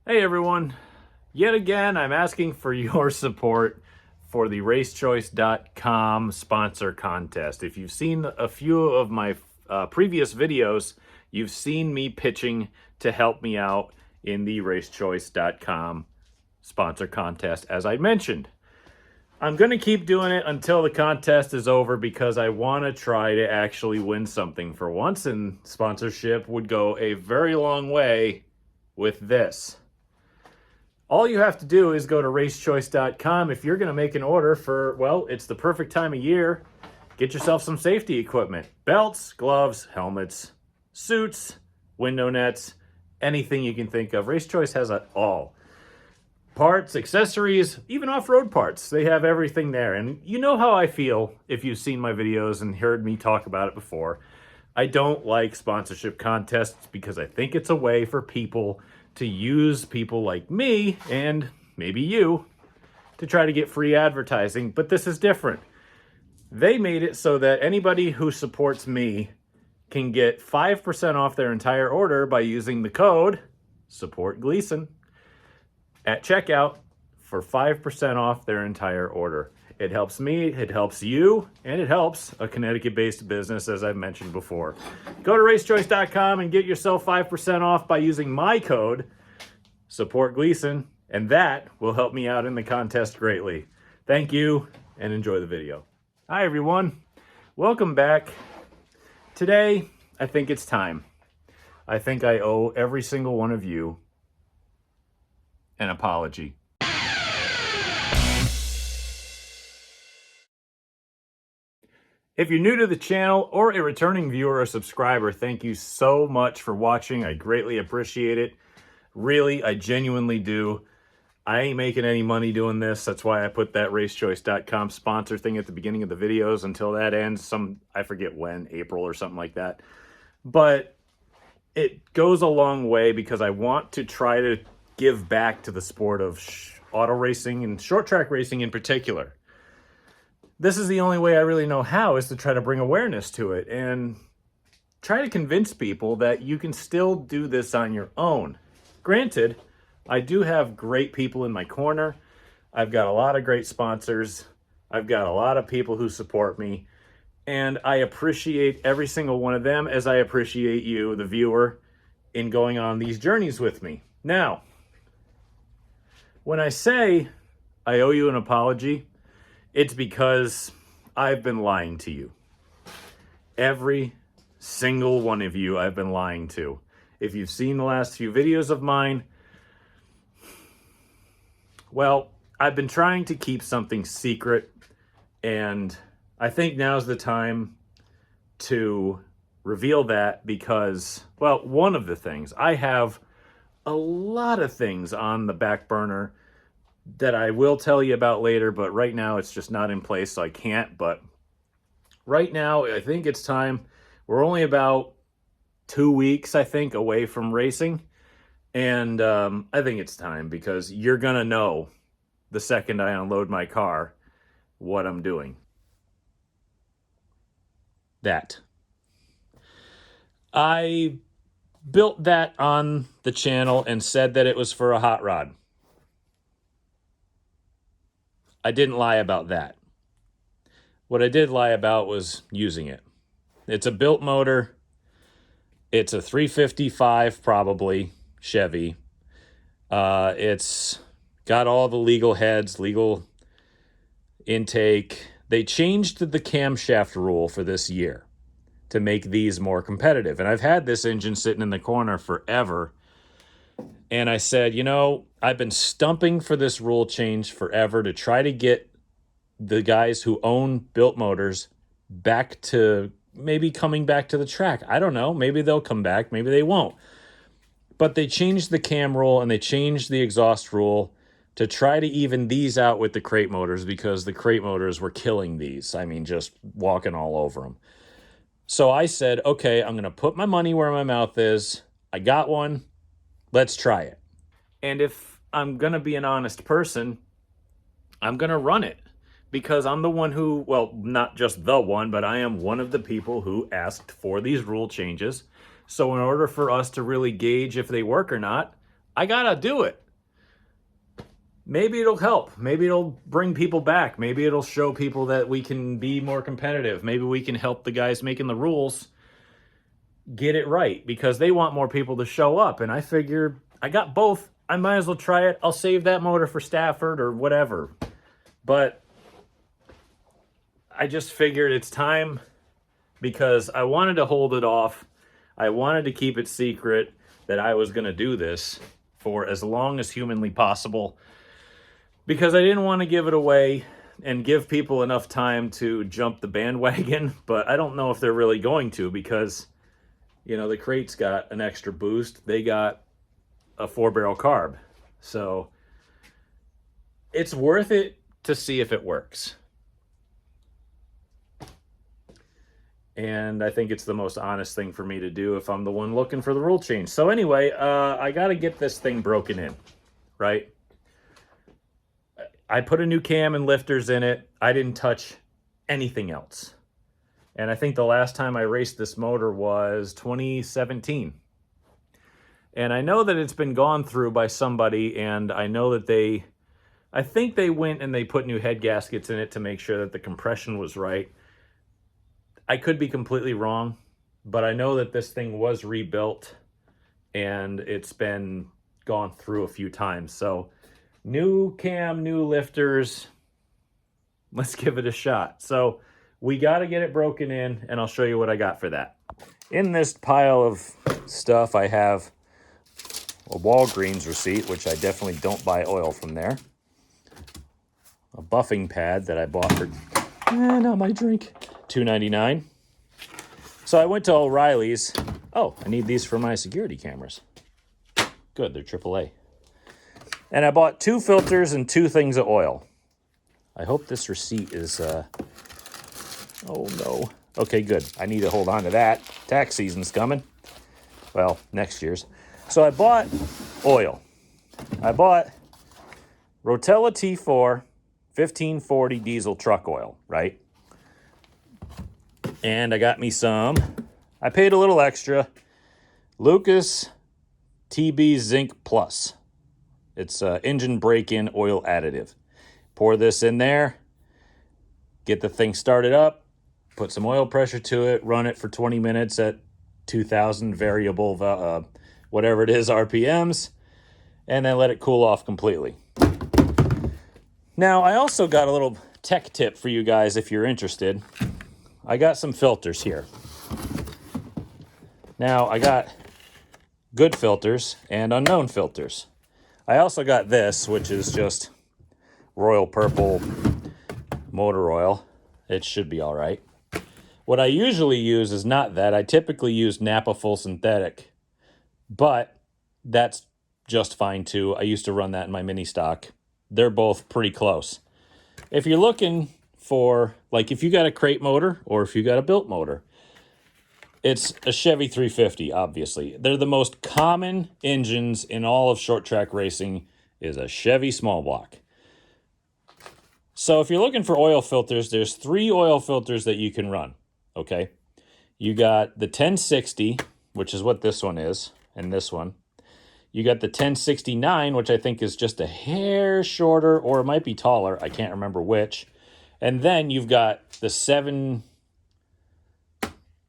Hey everyone, yet again I'm asking for your support for the racechoice.com sponsor contest. If you've seen a few of my previous videos, you've seen me pitching to help me out in the racechoice.com sponsor contest, as I mentioned. I'm going to keep doing it until the contest is over because I want to try to actually win something for once, and sponsorship would go a very long way with this. All you have to do is go to racechoice.com if you're going to make an order for, well, it's the perfect time of year. Get yourself some safety equipment. Belts, gloves, helmets, suits, window nets, anything you can think of. Racechoice has it all. Parts, accessories, even off-road parts. They have everything there. And you know how I feel if you've seen my videos and heard me talk about it before. I don't like sponsorship contests because I think it's a way for people to use people like me and maybe you to try to get free advertising, but this is different. They made it so that anybody who supports me can get 5% off their entire order by using the code SupportGleason at checkout for 5% off their entire order. It helps me, it helps you, and it helps a Connecticut-based business, as I've mentioned before. Go to racechoice.com and get yourself 5% off by using my code, SupportGleason, and that will help me out in the contest greatly. Thank you, and enjoy the video. Hi, everyone. Welcome back. Today, I think it's time. I think I owe every single one of you an apology. If you're new to the channel or a returning viewer or subscriber, thank you so much for watching. I greatly appreciate it. Really, I genuinely do. I ain't making any money doing this. That's why I put that racechoice.com sponsor thing at the beginning of the videos until that ends. I forget when, April or something like that. But it goes a long way because I want to try to give back to the sport of auto racing and short track racing in particular. This is the only way I really know how, is to try to bring awareness to it and try to convince people that you can still do this on your own. Granted, I do have great people in my corner. I've got a lot of great sponsors. I've got a lot of people who support me, and I appreciate every single one of them as I appreciate you, the viewer, in going on these journeys with me. Now, when I say I owe you an apology, it's because I've been lying to you. Every single one of you I've been lying to. If you've seen the last few videos of mine, well, I've been trying to keep something secret, and I think now's the time to reveal that because, well, one of the things, I have a lot of things on the back burner that I will tell you about later, but right now it's just not in place, so I can't. But right now, I think it's time. We're only about 2 weeks, I think, away from racing, and I think it's time because you're gonna know the second I unload my car what I'm doing. That. I built that on the channel and said that it was for a hot rod. I didn't lie about that. What I did lie about was using it. It's a built motor. It's a 355 probably Chevy. It's got all the legal heads, legal intake. They changed the camshaft rule for this year to make these more competitive. And I've had this engine sitting in the corner forever. And I said, you know, I've been stumping for this rule change forever to try to get the guys who own built motors back to maybe coming back to the track. I don't know. Maybe they'll come back. Maybe they won't. But they changed the cam rule and they changed the exhaust rule to try to even these out with the crate motors because the crate motors were killing these. I mean, just walking all over them. So I said, okay, I'm going to put my money where my mouth is. I got one. Let's try it. And if I'm going to be an honest person, I'm going to run it because I'm the one who, well, not just the one, but I am one of the people who asked for these rule changes. So in order for us to really gauge if they work or not, I gotta do it. Maybe it'll help. Maybe it'll bring people back. Maybe it'll show people that we can be more competitive. Maybe we can help the guys making the rules get it right, because they want more people to show up. And I figure I got both. I might as well try it. I'll save that motor for Stafford or whatever. But I just figured it's time, because I wanted to hold it off. I wanted to keep it secret that I was going to do this for as long as humanly possible, because I didn't want to give it away and give people enough time to jump the bandwagon. But I don't know if they're really going to, because, you know, the crates got an extra boost. They got a 4-barrel carb. So it's worth it to see if it works. And I think it's the most honest thing for me to do if I'm the one looking for the rule change. So anyway, I got to get this thing broken in, right? I put a new cam and lifters in it. I didn't touch anything else. And I think the last time I raced this motor was 2017. And I know that it's been gone through by somebody, and I know that I think they went and they put new head gaskets in it to make sure that the compression was right. I could be completely wrong, but I know that this thing was rebuilt and it's been gone through a few times. So new cam, new lifters, let's give it a shot. So we got to get it broken in, and I'll show you what I got for that. In this pile of stuff, I have a Walgreens receipt, which I definitely don't buy oil from there. A buffing pad that I bought for, not my drink, $2.99. So I went to O'Reilly's. Oh, I need these for my security cameras. Good, they're AAA. And I bought 2 filters and 2 things of oil. I hope this receipt is, oh no. Okay, good. I need to hold on to that. Tax season's coming. Well, next year's. So I bought oil. I bought Rotella T4 1540 diesel truck oil, right? And I got me some. I paid a little extra. Lucas TB Zinc Plus. It's engine break-in oil additive. Pour this in there. Get the thing started up. Put some oil pressure to it. Run it for 20 minutes at 2,000 variable, whatever it is, RPMs. And then let it cool off completely. Now, I also got a little tech tip for you guys if you're interested. I got some filters here. Now, I got good filters and unknown filters. I also got this, which is just Royal Purple motor oil. It should be all right. What I usually use is not that. I typically use Napa Full Synthetic, but that's just fine too. I used to run that in my mini stock. They're both pretty close. If you're looking for, like, if you got a crate motor or if you got a built motor, it's a Chevy 350, obviously. They're the most common engines in all of short track racing is a Chevy small block. So if you're looking for oil filters, there's 3 oil filters that you can run, okay? You got the 1060, which is what this one is, and this one. You got the 1069, which I think is just a hair shorter, or it might be taller. I can't remember which. And then you've got the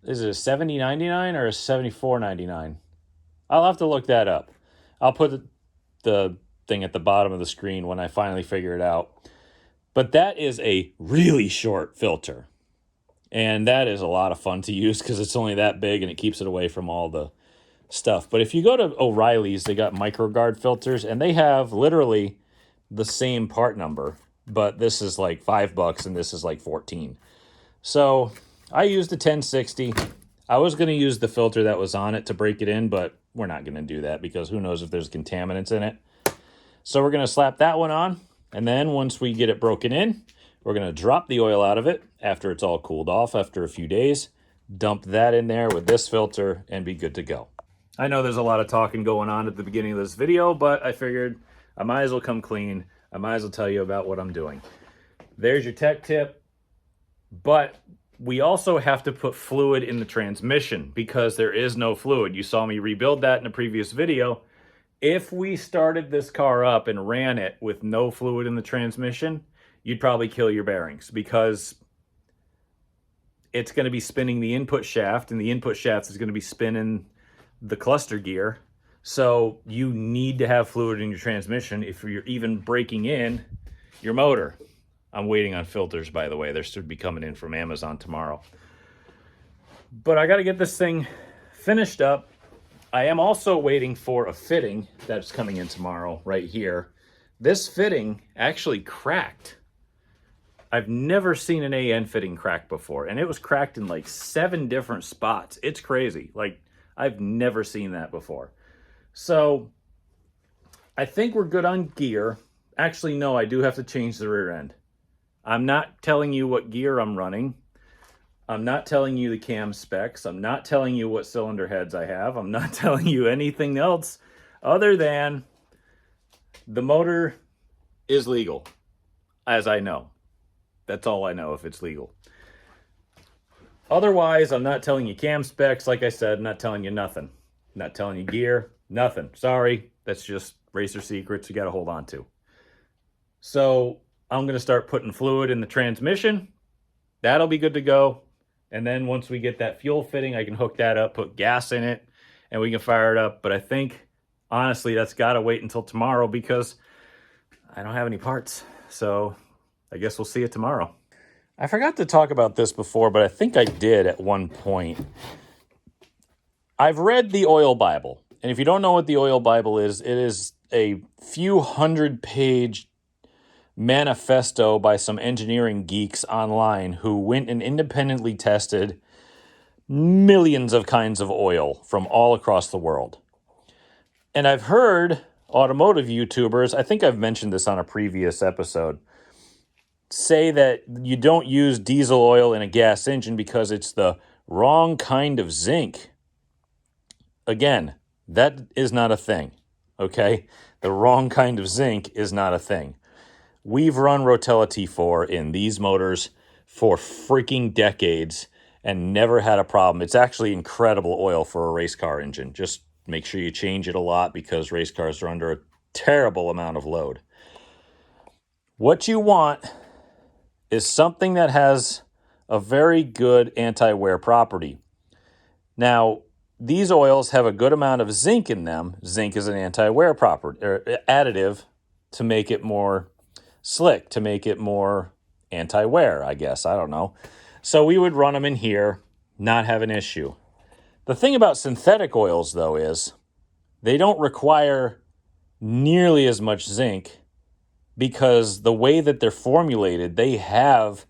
is it a 7099 or a 7499? I'll have to look that up. I'll put the thing at the bottom of the screen when I finally figure it out. But that is a really short filter. And that is a lot of fun to use because it's only that big and it keeps it away from all the stuff. But if you go to O'Reilly's, they got MicroGuard filters, and they have literally the same part number, but this is like $5 and this is like 14. So I used the 1060. I was going to use the filter that was on it to break it in, but we're not going to do that because who knows if there's contaminants in it. So we're going to slap that one on, and then once we get it broken in, we're going to drop the oil out of it after it's all cooled off after a few days, dump that in there with this filter, and be good to go. I know there's a lot of talking going on at the beginning of this video, but I figured I might as well come clean. I might as well tell you about what I'm doing. There's your tech tip, but we also have to put fluid in the transmission because there is no fluid. You saw me rebuild that in a previous video, If we started this car up and ran it with no fluid in the transmission, you'd probably kill your bearings, because it's going to be spinning the input shaft, and the input shaft is going to be spinning the cluster gear. So you need to have fluid in your transmission if you're even breaking in your motor. I'm waiting on filters, by the way. They should be coming in from Amazon tomorrow. But I got to get this thing finished up. I am also waiting for a fitting that's coming in tomorrow right here. This fitting actually cracked. I've never seen an AN fitting crack before, and it was cracked in like 7 different spots. It's crazy. Like, I've never seen that before. So I think we're good on gear. Actually, no, I do have to change the rear end. I'm not telling you what gear I'm running. I'm not telling you the cam specs. I'm not telling you what cylinder heads I have. I'm not telling you anything else other than the motor is legal, as I know. That's all I know, if it's legal. Otherwise, I'm not telling you cam specs. Like I said, I'm not telling you nothing. I'm not telling you gear, nothing. Sorry, that's just racer secrets you got to hold on to. So I'm going to start putting fluid in the transmission. That'll be good to go. And then once we get that fuel fitting, I can hook that up, put gas in it, and we can fire it up. But I think, honestly, that's got to wait until tomorrow, because I don't have any parts. So I guess we'll see it tomorrow. I forgot to talk about this before, but I think I did at one point. I've read the Oil Bible. And if you don't know what the Oil Bible is, it is a few 100-page manifesto by some engineering geeks online who went and independently tested millions of kinds of oil from all across the world. And I've heard automotive YouTubers, I think I've mentioned this on a previous episode, say that you don't use diesel oil in a gas engine because it's the wrong kind of zinc. Again, that is not a thing, okay? The wrong kind of zinc is not a thing. We've run Rotella T4 in these motors for freaking decades and never had a problem. It's actually incredible oil for a race car engine. Just make sure you change it a lot, because race cars are under a terrible amount of load. What you want is something that has a very good anti-wear property. Now, these oils have a good amount of zinc in them. Zinc is an anti-wear property, or additive, to make it more slick, to make it more anti-wear, I guess. I don't know. So we would run them in here, not have an issue. The thing about synthetic oils, though, is they don't require nearly as much zinc, because the way that they're formulated, they have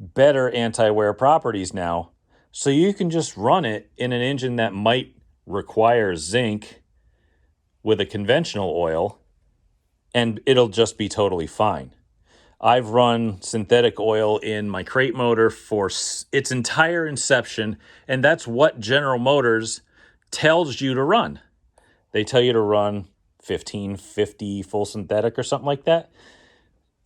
better anti-wear properties now. So you can just run it in an engine that might require zinc with a conventional oil, and it'll just be totally fine. I've run synthetic oil in my crate motor for its entire inception, and that's what General Motors tells you to run. They tell you to run 1550 full synthetic or something like that.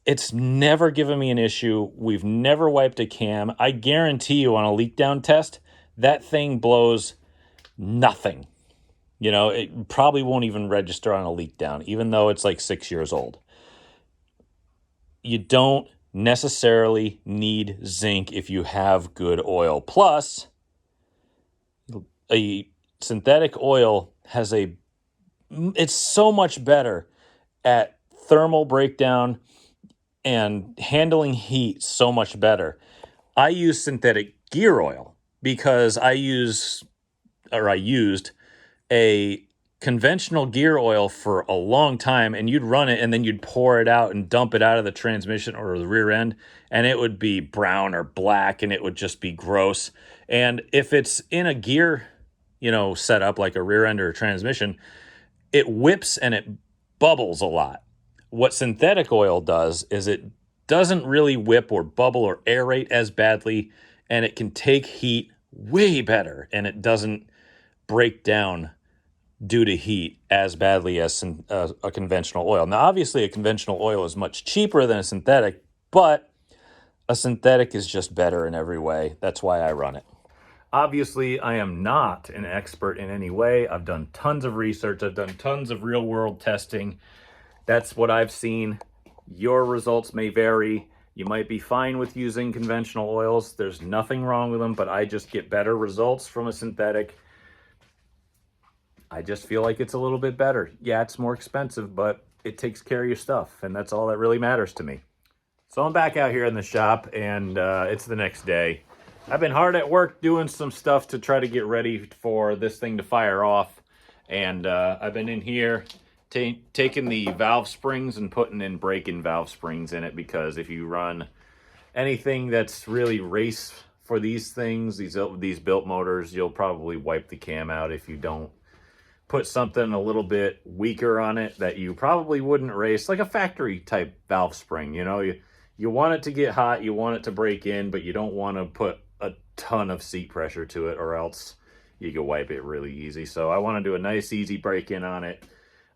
It's never given me an issue. We've never wiped a cam. I guarantee you on a leak down test, that thing blows nothing. You know, it probably won't even register on a leak down, even though it's like 6 years old. You don't necessarily need zinc if you have good oil. Plus, a synthetic oil has it's so much better at thermal breakdown and handling heat so much better. I use synthetic gear oil because I used a conventional gear oil for a long time, and you'd run it and then you'd pour it out and dump it out of the transmission or the rear end, and it would be brown or black, and it would just be gross. And if it's in a gear, setup like a rear end or a transmission, it whips and it bubbles a lot. What synthetic oil does is it doesn't really whip or bubble or aerate as badly, and it can take heat way better, and it doesn't break down due to heat as badly as a conventional oil. Now, obviously, a conventional oil is much cheaper than a synthetic, but a synthetic is just better in every way. That's why I run it. Obviously, I am not an expert in any way. I've done tons of research. I've done tons of real world testing. That's what I've seen. Your results may vary. You might be fine with using conventional oils. There's nothing wrong with them, but I just get better results from a synthetic. I just feel like it's a little bit better. Yeah, it's more expensive, but it takes care of your stuff, and that's all that really matters to me. So I'm back out here in the shop, and it's the next day. I've been hard at work doing some stuff to try to get ready for this thing to fire off. And I've been in here taking the valve springs and putting in break-in valve springs in it, because if you run anything that's really race for these things, these built motors, you'll probably wipe the cam out if you don't put something a little bit weaker on it that you probably wouldn't race, like a factory type valve spring. You know, you want it to get hot, you want it to break in, but you don't want to put a ton of seat pressure to it, or else you can wipe it really easy. So I want to do a nice easy break in on it.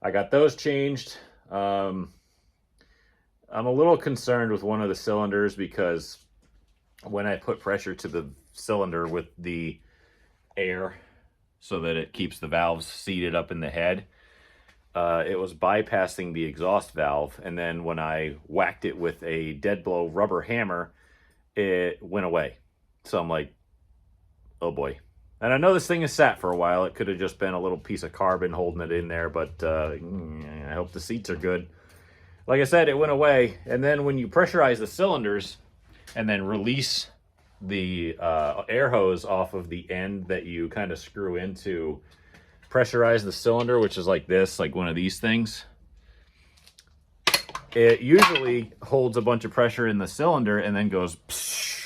I got those changed. I'm a little concerned with one of the cylinders, because when I put pressure to the cylinder with the air so that it keeps the valves seated up in the head, it was bypassing the exhaust valve. And then when I whacked it with a dead blow rubber hammer, it went away. So I'm like, oh boy. And I know this thing is sat for a while. It could have just been a little piece of carbon holding it in there, but I hope the seats are good. Like I said, it went away. And then when you pressurize the cylinders and then release the air hose off of the end that you kind of screw into pressurize the cylinder, which is like this, like one of these things, it usually holds a bunch of pressure in the cylinder and then goes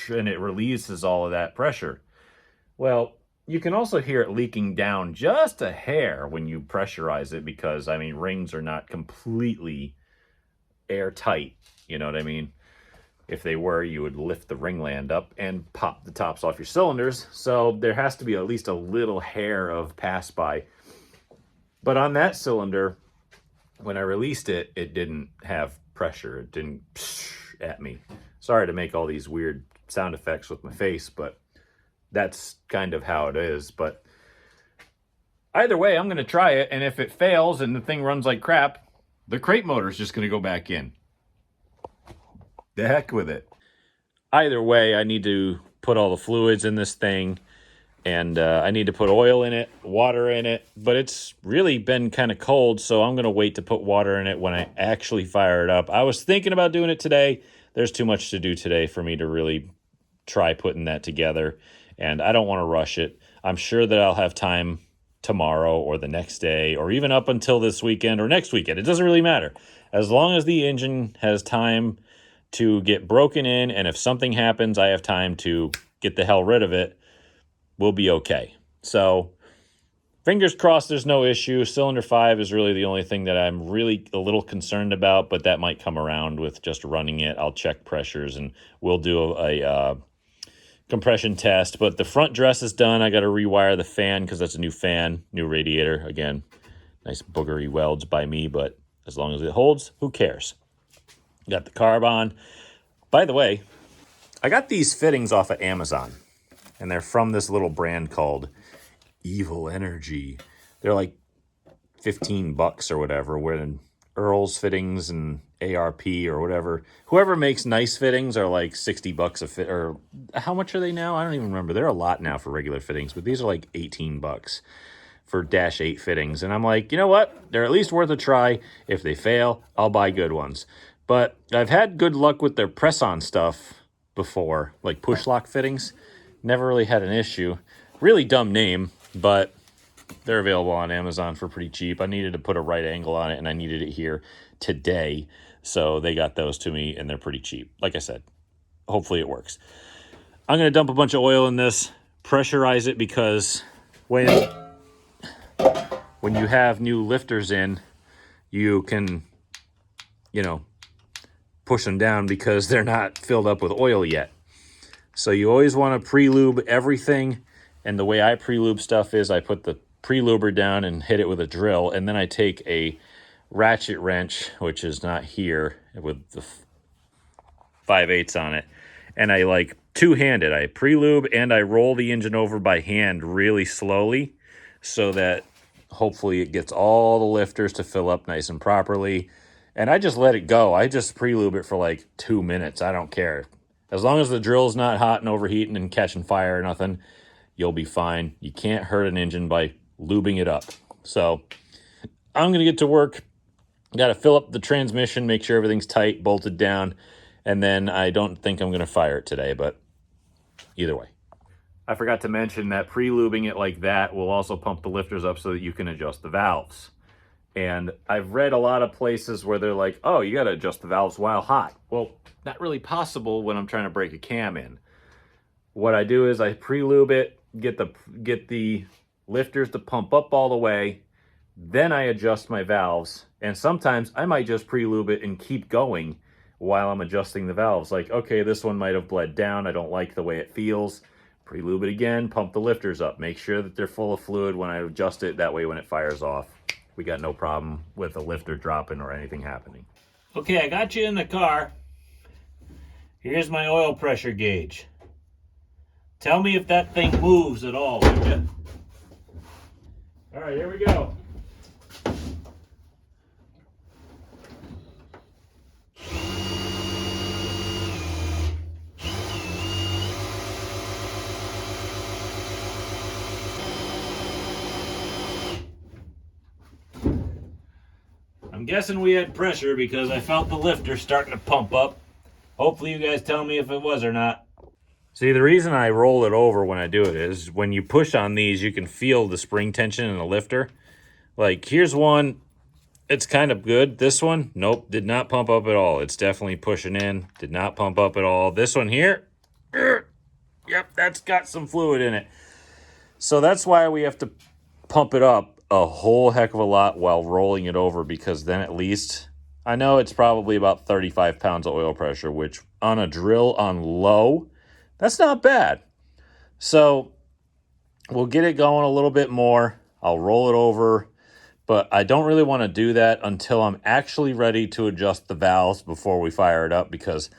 and it releases all of that pressure. Well, you can also hear it leaking down just a hair when you pressurize it, because, I mean, rings are not completely airtight, you know what I mean? If they were, you would lift the ringland up and pop the tops off your cylinders. So there has to be at least a little hair of pass by. But on that cylinder, when I released it, it didn't have pressure. It didn't at me. Sorry to make all these weird sound effects with my face, but that's kind of how it is. But either way, I'm going to try it. And if it fails and the thing runs like crap, the crate motor is just going to go back in. The heck with it. Either way, I need to put all the fluids in this thing, and I need to put oil in it, water in it, but it's really been kind of cold, so I'm going to wait to put water in it when I actually fire it up. I was thinking about doing it today. There's too much to do today for me to really try putting that together, and I don't want to rush it. I'm sure that I'll have time tomorrow or the next day, or even up until this weekend or next weekend. It doesn't really matter. As long as the engine has time to get broken in, and if something happens, I have time to get the hell rid of it, we'll be okay. So fingers crossed there's no issue. Cylinder 5 is really the only thing that I'm really a little concerned about, but that might come around with just running it. I'll check pressures and we'll do a compression test. But the front dress is done. I got to rewire the fan because that's a new fan, new radiator. Again, nice boogery welds by me, but as long as it holds, who cares? Got the carb on. By the way, I got these fittings off of Amazon, and they're from this little brand called Evil Energy. They're like $15 or whatever, where Earl's Fittings and ARP or whatever. Whoever makes nice fittings are like $60 a fit, or how much are they now? I don't even remember. They're a lot now for regular fittings, but these are like $18 for Dash 8 fittings. And I'm like, you know what? They're at least worth a try. If they fail, I'll buy good ones. But I've had good luck with their press-on stuff before, like push lock fittings. Never really had an issue. Really dumb name, but they're available on Amazon for pretty cheap. I needed to put a right angle on it, and I needed it here today. So they got those to me, and they're pretty cheap. Like I said, hopefully it works. I'm going to dump a bunch of oil in this, pressurize it, because when you have new lifters in, you can, push them down because they're not filled up with oil yet. So you always want to pre-lube everything. And the way I pre-lube stuff is I put the pre-luber down and hit it with a drill. And then I take a ratchet wrench, which is not here, with the 5/8 on it. And I two-handed. I pre-lube and I roll the engine over by hand really slowly so that hopefully it gets all the lifters to fill up nice and properly. And I just let it go. I just pre-lube it for like 2 minutes. I don't care. As long as the drill's not hot and overheating and catching fire or nothing, you'll be fine. You can't hurt an engine by lubing it up. So I'm going to get to work. Got to fill up the transmission, make sure everything's tight, bolted down, and then I don't think I'm going to fire it today, but either way. I forgot to mention that pre-lubing it like that will also pump the lifters up so that you can adjust the valves. And I've read a lot of places where they're like, oh, you got to adjust the valves while hot. Well, not really possible when I'm trying to break a cam in. What I do is I pre-lube it, get the lifters to pump up all the way, then I adjust my valves. And sometimes I might just pre-lube it and keep going while I'm adjusting the valves. Like, okay, this one might have bled down. I don't like the way it feels. Pre-lube it again, pump the lifters up. Make sure that they're full of fluid when I adjust it. That way when it fires off, we got no problem with a lifter dropping or anything happening. Okay, I got you in the car. Here's my oil pressure gauge. Tell me if that thing moves at all, would you? All right, here we go. I'm guessing we had pressure because I felt the lifter starting to pump up. Hopefully you guys tell me if it was or not. See, the reason I roll it over when I do it is when you push on these, you can feel the spring tension in the lifter. Like, here's one, it's kind of good. This one, nope, did not pump up at all. It's definitely pushing in, did not pump up at all. This one here, yep, that's got some fluid in it. So that's why we have to pump it up a whole heck of a lot while rolling it over, because then at least, I know it's probably about 35 pounds of oil pressure, which on a drill on low, that's not bad. So we'll get it going a little bit more. I'll roll it over, but I don't really want to do that until I'm actually ready to adjust the valves before we fire it up, because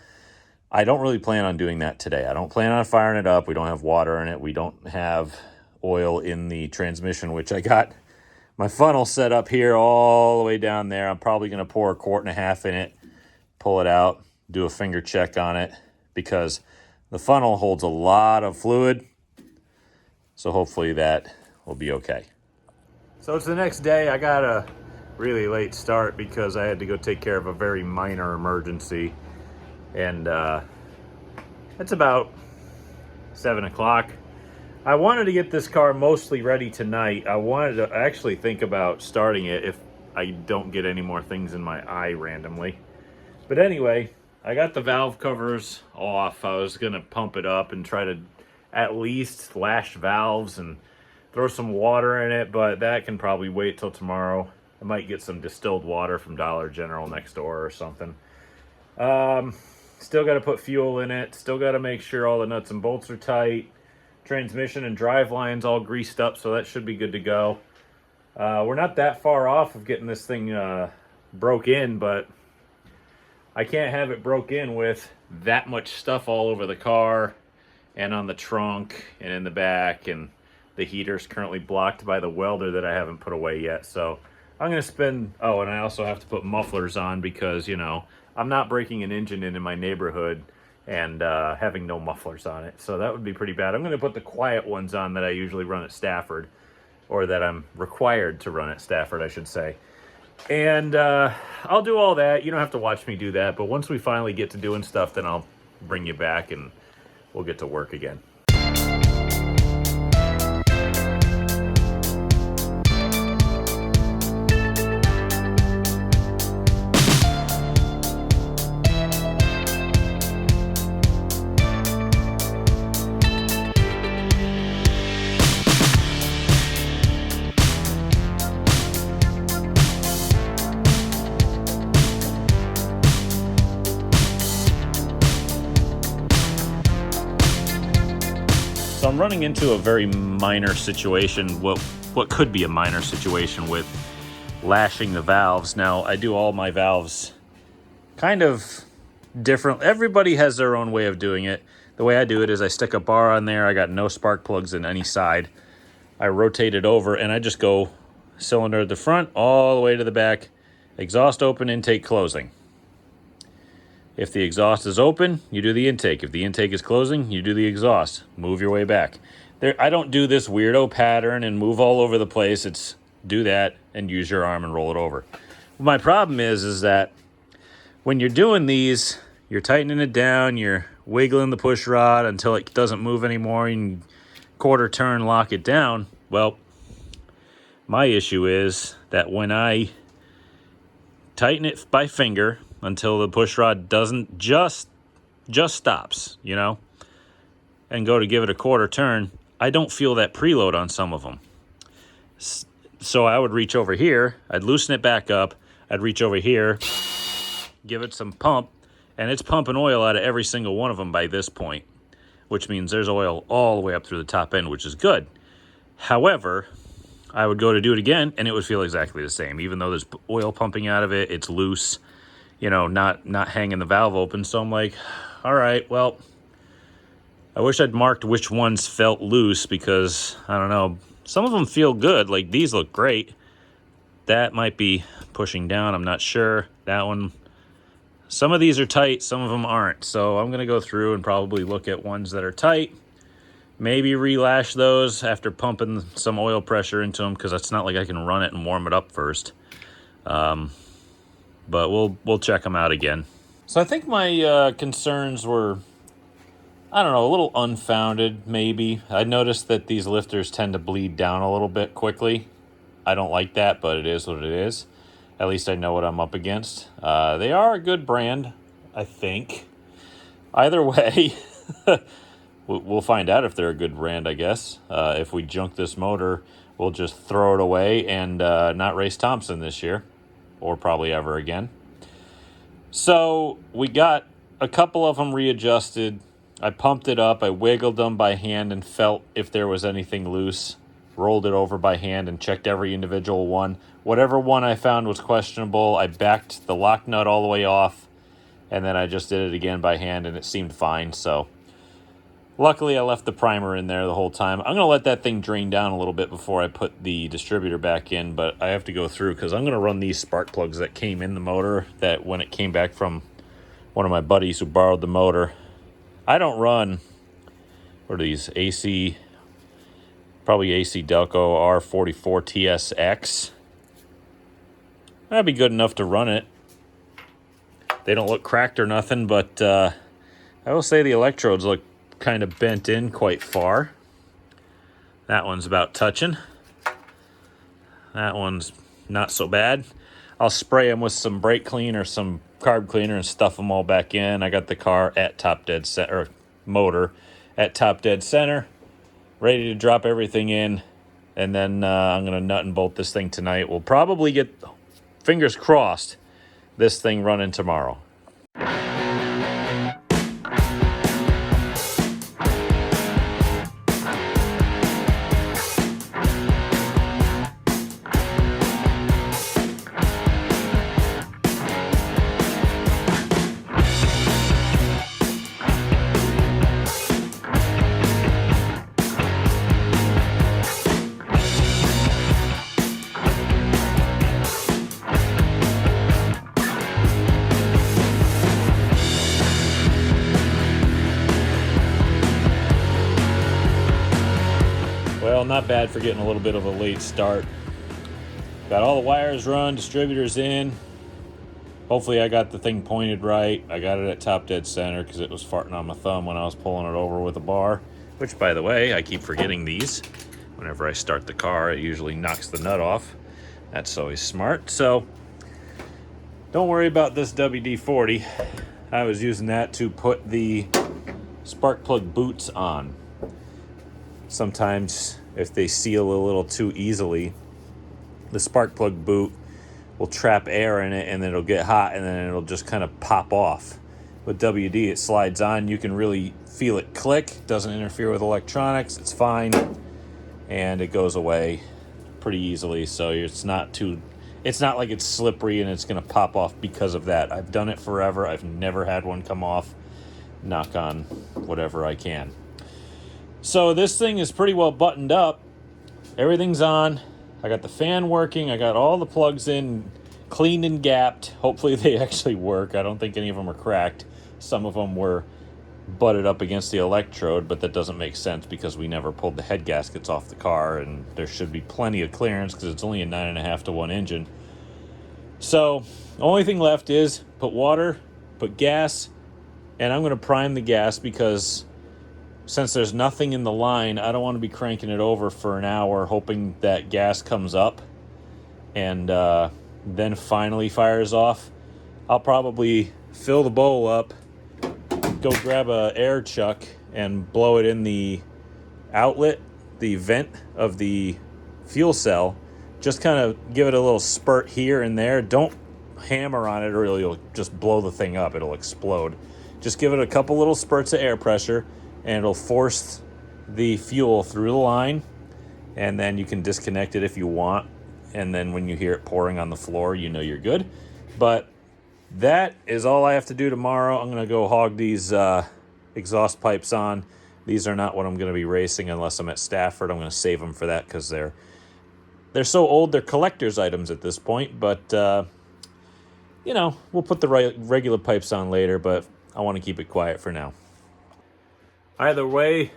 I don't really plan on doing that today. I don't plan on firing it up. We don't have water in it. We don't have oil in the transmission, which I got my funnel set up here all the way down there. I'm probably going to pour 1.5 quarts in it, pull it out, do a finger check on it, because the funnel holds a lot of fluid. So hopefully that will be okay. So it's the next day. I got a really late start because I had to go take care of a very minor emergency. And it's about 7 o'clock. I wanted to get this car mostly ready tonight. I wanted to actually think about starting it if I don't get any more things in my eye randomly. But anyway, I got the valve covers off. I was going to pump it up and try to at least lash valves and throw some water in it, but that can probably wait till tomorrow. I might get some distilled water from Dollar General next door or something. Still got to put fuel in it. Still got to make sure all the nuts and bolts are tight. Transmission and drive lines all greased up, so that should be good to go. We're not that far off of getting this thing broke in, but I can't have it broke in with that much stuff all over the car and on the trunk and in the back, and the heater's currently blocked by the welder that I haven't put away yet. So I'm going to spend, oh, and I also have to put mufflers on because, you know, I'm not breaking an engine in my neighborhood and having no mufflers on it. So that would be pretty bad. I'm going to put the quiet ones on that I usually run at Stafford, or that I'm required to run at Stafford, I should say. And I'll do all that. You don't have to watch me do that, but once we finally get to doing stuff, then I'll bring you back and we'll get to work again. So I'm running into a very minor situation, what could be a minor situation with lashing the valves. Now, I do all my valves kind of different. Everybody has their own way of doing it. the way I do it is I stick a bar on there. I got no spark plugs in any side. I rotate it over and I just go cylinder at the front all the way to the back, exhaust open, intake closing. If the exhaust is open, you do the intake. If the intake is closing, you do the exhaust. Move your way back. I don't do this weirdo pattern and move all over the place. It's do that and use your arm and roll it over. My problem is that when you're doing these, you're tightening it down, you're wiggling the push rod until it doesn't move anymore, and quarter turn lock it down. Well, my issue is that when I tighten it by finger until the push rod doesn't just stops, you know, and go to give it a quarter turn, I don't feel that preload on some of them. So I would reach over here, I'd loosen it back up, I'd reach over here, give it some pump, and it's pumping oil out of every single one of them by this point, which means there's oil all the way up through the top end, which is good. However, I would go to do it again, and it would feel exactly the same. Even though there's oil pumping out of it, it's loose, you know, not hanging the valve open. So I'm like, all right, well, I wish I'd marked which ones felt loose because, I don't know, some of them feel good. Like, these look great. That might be pushing down. I'm not sure. That one, some of these are tight, some of them aren't. So I'm going to go through and probably look at ones that are tight. Maybe relash those after pumping some oil pressure into them because it's not like I can run it and warm it up first. But we'll check them out again. So I think my concerns were, I don't know, a little unfounded maybe. I noticed that these lifters tend to bleed down a little bit quickly. I don't like that, but it is what it is. At least I know what I'm up against. They are a good brand, I think. Either way, we'll find out if they're a good brand, I guess. If we junk this motor, we'll just throw it away and not race Thompson this year, or probably ever again. So we got a couple of them readjusted. I pumped it up, I wiggled them by hand and felt if there was anything loose, rolled it over by hand and checked every individual one. Whatever one I found was questionable, I backed the lock nut all the way off, and then I just did it again by hand and it seemed fine. So luckily I left the primer in there the whole time. I'm going to let that thing drain down a little bit before I put the distributor back in, but I have to go through because I'm going to run these spark plugs that came in the motor that when it came back from one of my buddies who borrowed the motor. I don't run, what are these, AC, probably AC Delco R44 TSX. That'd be good enough to run it. They don't look cracked or nothing, but I will say the electrodes look kind of bent in quite far. That one's about touching. That one's not so bad. I'll spray them with some brake cleaner, some carb cleaner, and stuff them all back in. I got the car at top dead center, or motor at top dead center, ready to drop everything in, and then I'm gonna nut and bolt this thing tonight. We'll probably get, fingers crossed, this thing running tomorrow. Well, not bad for getting a little bit of a late start. Got all the wires run, distributors in. Hopefully I got the thing pointed right. I got it at top dead center because it was farting on my thumb when I was pulling it over with a bar. Which, by the way, I keep forgetting these. Whenever I start the car, it usually knocks the nut off. That's always smart. So, don't worry about this WD-40. I was using that to put the spark plug boots on. Sometimes if they seal a little too easily, the spark plug boot will trap air in it and then it'll get hot and then it'll just kind of pop off. With WD, it slides on. You can really feel it click. It doesn't interfere with electronics. It's fine. And it goes away pretty easily. So it's not like it's slippery and it's going to pop off because of that. I've done it forever. I've never had one come off. knock on whatever I can. So this thing is pretty well buttoned up. Everything's on. I got the fan working. I got all the plugs in, cleaned and gapped. Hopefully they actually work. I don't think any of them are cracked. Some of them were butted up against the electrode, but that doesn't make sense because we never pulled the head gaskets off the car, and there should be plenty of clearance because it's only a 9.5 to 1 engine. So the only thing left is put water, put gas, and I'm going to prime the gas because since there's nothing in the line, I don't want to be cranking it over for an hour hoping that gas comes up and then finally fires off. I'll probably fill the bowl up, go grab a air chuck and blow it in the outlet, the vent of the fuel cell. Just kind of give it a little spurt here and there. Don't hammer on it or you'll just blow the thing up. It'll explode. Just give it a couple little spurts of air pressure and it'll force the fuel through the line, and then you can disconnect it if you want, and then when you hear it pouring on the floor, you know you're good. But that is all I have to do tomorrow. I'm going to go hog these exhaust pipes on. These are not what I'm going to be racing unless I'm at Stafford. I'm going to save them for that because they're so old. They're collector's items at this point, but you know, we'll put the regular pipes on later, but I want to keep it quiet for now. Either way,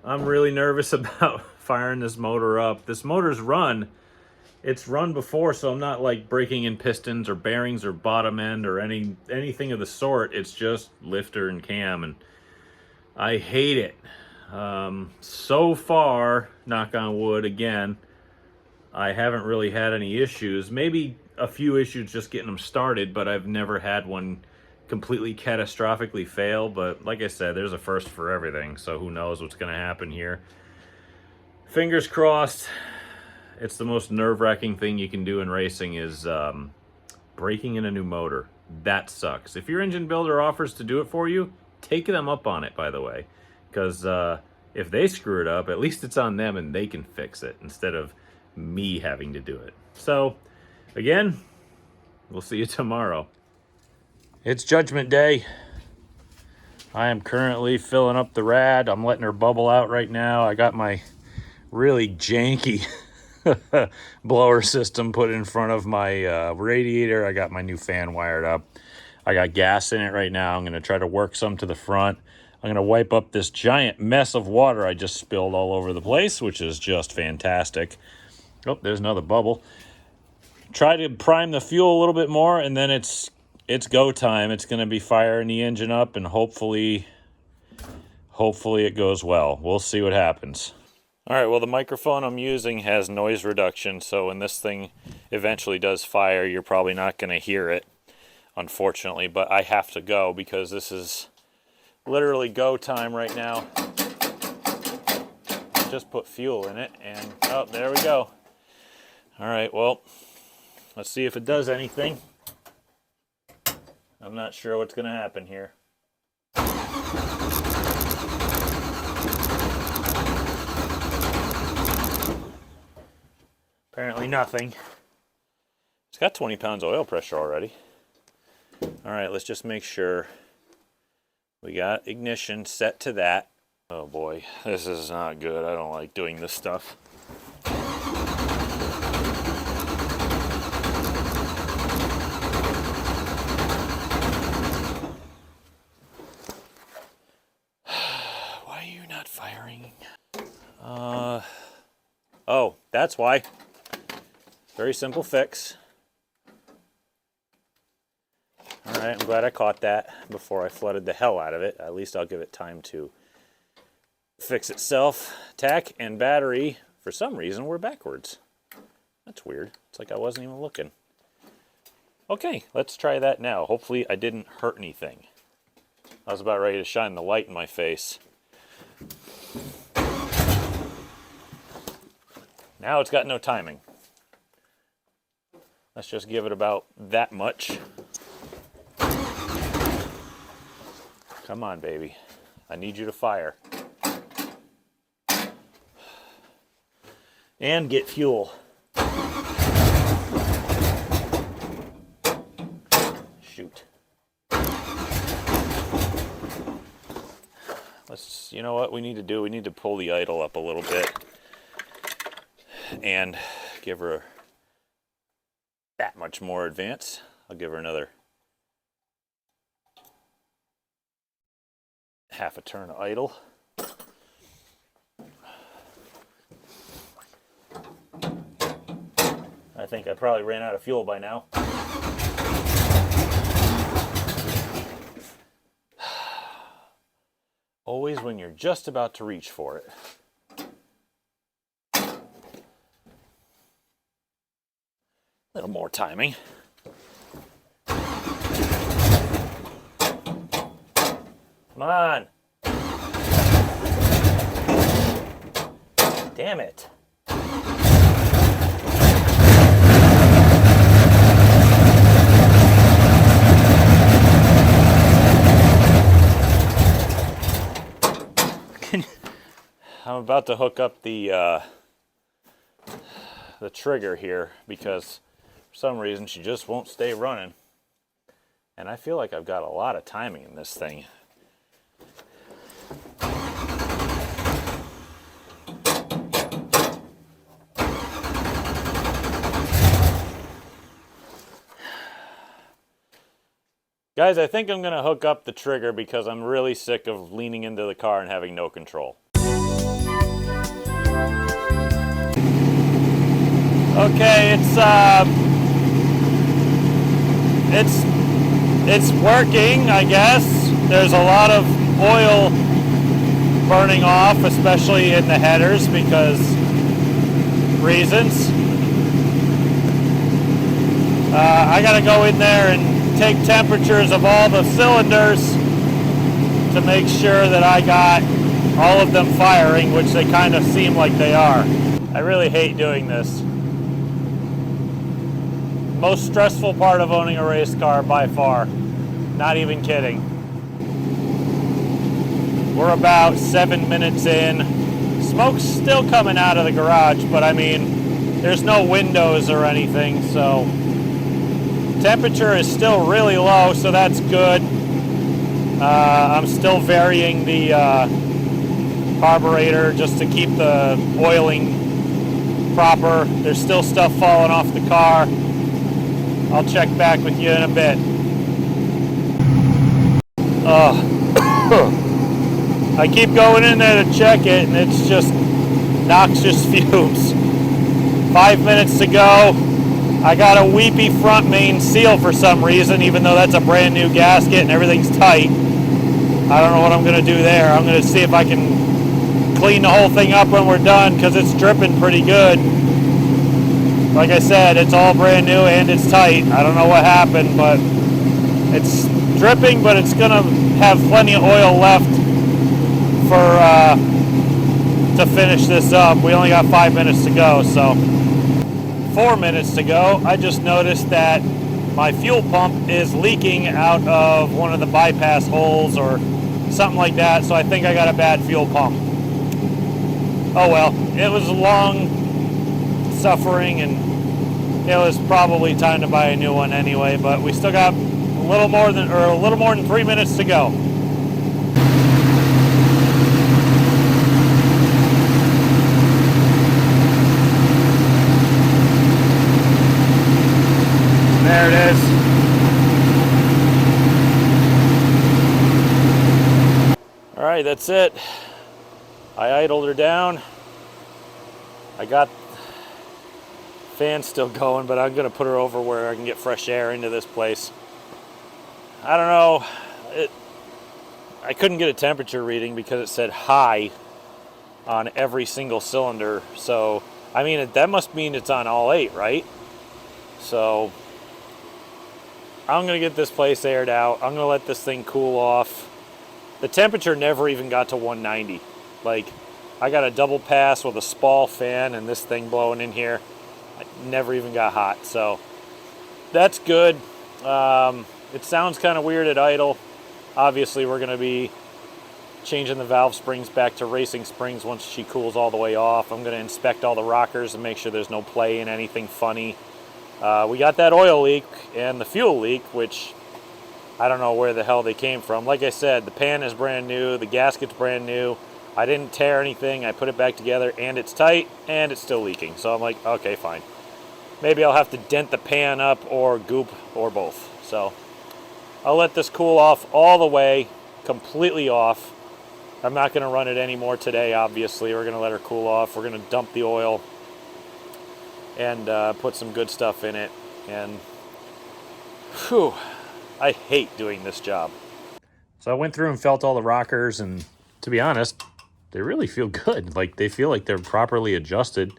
I'm really nervous about firing this motor up. This motor's it's run before, so I'm not like breaking in pistons or bearings or bottom end or anything of the sort. It's just lifter and cam, and I hate it. So far, knock on wood again, I haven't really had any issues. Maybe a few issues just getting them started, but I've never had one completely catastrophically fail. But like I said, there's a first for everything, so who knows what's going to happen here. Fingers crossed. It's the most nerve-wracking thing you can do in racing is breaking in a new motor. That sucks. If your engine builder offers to do it for you, take them up on it, by the way, because if they screw it up, at least it's on them and they can fix it instead of me having to do it. So again, we'll see you tomorrow. It's Judgment Day. I am currently filling up the rad. I'm letting her bubble out right now. I got my really janky blower system put in front of my radiator. I got my new fan wired up. I got gas in it right now. I'm going to try to work some to the front. I'm going to wipe up this giant mess of water I just spilled all over the place, which is just fantastic. Oh, there's another bubble. Try to prime the fuel a little bit more, and then it's go time. It's going to be firing the engine up, and hopefully it goes well. We'll see what happens. All right, well, the microphone I'm using has noise reduction, so when this thing eventually does fire, you're probably not going to hear it, unfortunately, but I have to go because this is literally go time right now. Just put fuel in it, and oh, there we go. All right, well, let's see if it does anything. I'm not sure what's going to happen here. Apparently nothing. It's got 20 pounds of oil pressure already. All right, let's just make sure we got ignition set to that. Oh boy, this is not good. I don't like doing this stuff. Why are you not firing? Oh, that's why. Very simple fix. All right, I'm glad I caught that before I flooded the hell out of it. At least I'll give it time to fix itself. Tach and battery, for some reason, were backwards. That's weird. It's like I wasn't even looking. Okay, let's try that now. Hopefully I didn't hurt anything. I was about ready to shine the light in my face. Now it's got no timing. Let's just give it about that much. Come on, baby. I need you to fire. And get fuel. Shoot. is, you know what we need to do? We need to pull the idle up a little bit and give her that much more advance. I'll give her another half a turn of idle. I think I probably ran out of fuel by now. Always when you're just about to reach for it. A little more timing. Come on. Damn it. I'm about to hook up the trigger here because for some reason she just won't stay running. And I feel like I've got a lot of timing in this thing. Guys, I think I'm going to hook up the trigger because I'm really sick of leaning into the car and having no control. Okay, it's working, I guess. There's a lot of oil burning off, especially in the headers because reasons. I gotta go in there and take temperatures of all the cylinders to make sure that I got all of them firing, which they kind of seem like they are. I really hate doing this. Most stressful part of owning a race car by far. Not even kidding. We're about 7 minutes in. Smoke's still coming out of the garage, but I mean, there's no windows or anything, so temperature is still really low, so that's good. I'm still varying the carburetor just to keep the oiling proper. There's still stuff falling off the car. I'll check back with you in a bit. I keep going in there to check it, and it's just noxious fumes. 5 minutes to go. I got a weepy front main seal for some reason, even though that's a brand new gasket and everything's tight. I don't know what I'm going to do there. I'm going to see if I can clean the whole thing up when we're done, because it's dripping pretty good. Like I said, it's all brand new and it's tight. I don't know what happened, but it's dripping, but it's going to have plenty of oil left for to finish this up. We only got 5 minutes to go, so 4 minutes to go. I just noticed that my fuel pump is leaking out of one of the bypass holes or something like that, so I think I got a bad fuel pump. Oh well, it was long suffering, and it was probably time to buy a new one anyway, but we still got a little more than 3 minutes to go. There it is. All right, that's it. I idled her down. I got fan still going, but I'm gonna put her over where I can get fresh air into this place. I don't know, I couldn't get a temperature reading because it said high on every single cylinder. So I mean, that must mean it's on all 8, right? So I'm gonna get this place aired out. I'm gonna let this thing cool off. The temperature never even got to 190. Like, I got a double pass with a Spall fan and this thing blowing in here. I never even got hot, so that's good. It sounds kind of weird at idle. Obviously, we're going to be changing the valve springs back to racing springs once she cools all the way off. I'm going to inspect all the rockers and make sure there's no play in anything funny. We got that oil leak and the fuel leak, which I don't know where the hell they came from. Like I said, the pan is brand new, the gasket's brand new. I didn't tear anything. I put it back together, and it's tight, and it's still leaking. So I'm like, okay, fine. Maybe I'll have to dent the pan up or goop or both. So I'll let this cool off all the way, completely off. I'm not going to run it anymore today, obviously. We're going to let her cool off. We're going to dump the oil and put some good stuff in it. And whew, I hate doing this job. So I went through and felt all the rockers, and to be honest, they really feel good. Like, they feel like they're properly adjusted,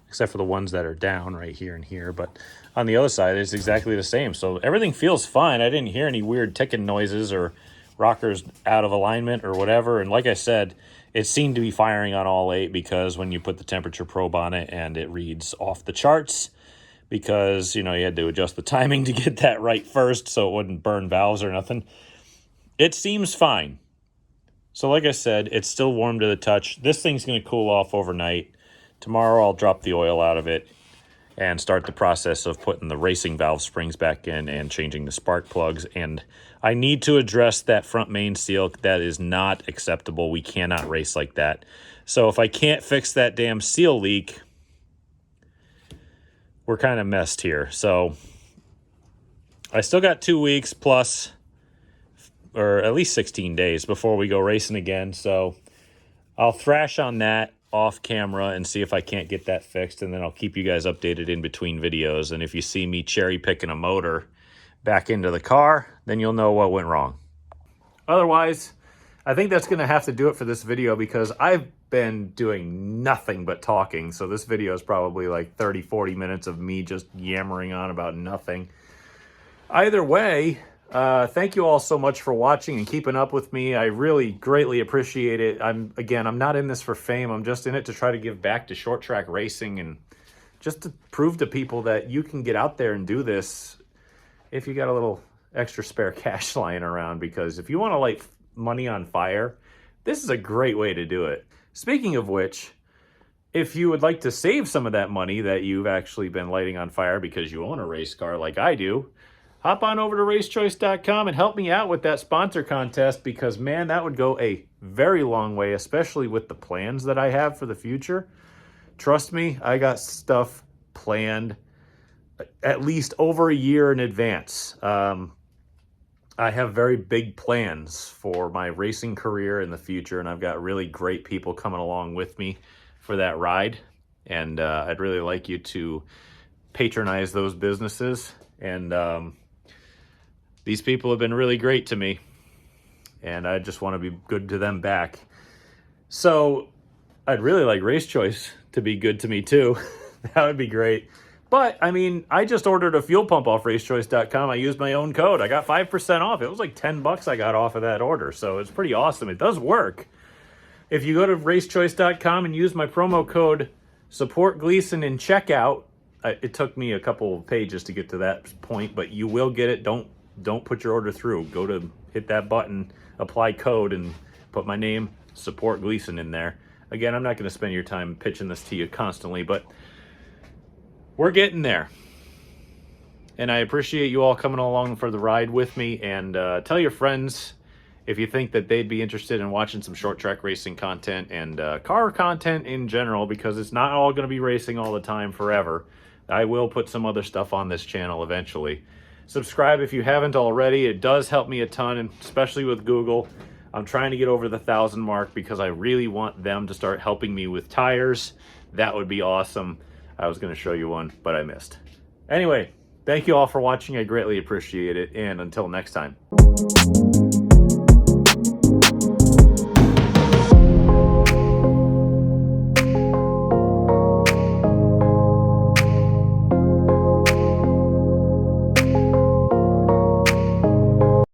except for the ones that are down right here and here. But on the other side, it's exactly the same. So everything feels fine. I didn't hear any weird ticking noises or rockers out of alignment or whatever. And like I said, it seemed to be firing on all 8 because when you put the temperature probe on it, and it reads off the charts, because, you know, you had to adjust the timing to get that right first so it wouldn't burn valves or nothing. It seems fine. So like I said, it's still warm to the touch. This thing's going to cool off overnight. Tomorrow I'll drop the oil out of it and start the process of putting the racing valve springs back in and changing the spark plugs. And I need to address that front main seal. That is not acceptable. We cannot race like that. So if I can't fix that damn seal leak, we're kind of messed here. So I still got 2 weeks plus, or at least 16 days before we go racing again. So I'll thrash on that off camera and see if I can't get that fixed, and then I'll keep you guys updated in between videos. And if you see me cherry picking a motor back into the car, then you'll know what went wrong. Otherwise, I think that's going to have to do it for this video, because I've been doing nothing but talking. So this video is probably like 30-40 minutes of me just yammering on about nothing. Either way, thank you all so much for watching and keeping up with me. I really greatly appreciate it. I'm not in this for fame. I'm just in it to try to give back to short track racing, and just to prove to people that you can get out there and do this if you got a little extra spare cash lying around. Because if you want to light money on fire, this is a great way to do it. Speaking of which, if you would like to save some of that money that you've actually been lighting on fire because you own a race car like I do, hop on over to racechoice.com and help me out with that sponsor contest, because, man, that would go a very long way, especially with the plans that I have for the future. Trust me, I got stuff planned at least over a year in advance. I have very big plans for my racing career in the future, and I've got really great people coming along with me for that ride. And I'd really like you to patronize those businesses. And these people have been really great to me, and I just want to be good to them back. So I'd really like Race Choice to be good to me too. That would be great. But, I mean, I just ordered a fuel pump off racechoice.com. I used my own code. I got 5% off. It was like $10 I got off of that order, so it's pretty awesome. It does work. If you go to racechoice.com and use my promo code SupportGleason in checkout, it took me a couple of pages to get to that point, but you will get it. Don't put your order through. Go to hit that button, apply code, and put my name, Support Gleason, in there. Again, I'm not going to spend your time pitching this to you constantly, but we're getting there. And I appreciate you all coming along for the ride with me. And tell your friends if you think that they'd be interested in watching some short track racing content and car content in general, because it's not all going to be racing all the time forever. I will put some other stuff on this channel eventually. Subscribe if you haven't already. It does help me a ton, and especially with Google. I'm trying to get over the 1,000 mark because I really want them to start helping me with tires. That would be awesome. I was going to show you one, but I missed. Anyway, thank you all for watching. I greatly appreciate it, and until next time.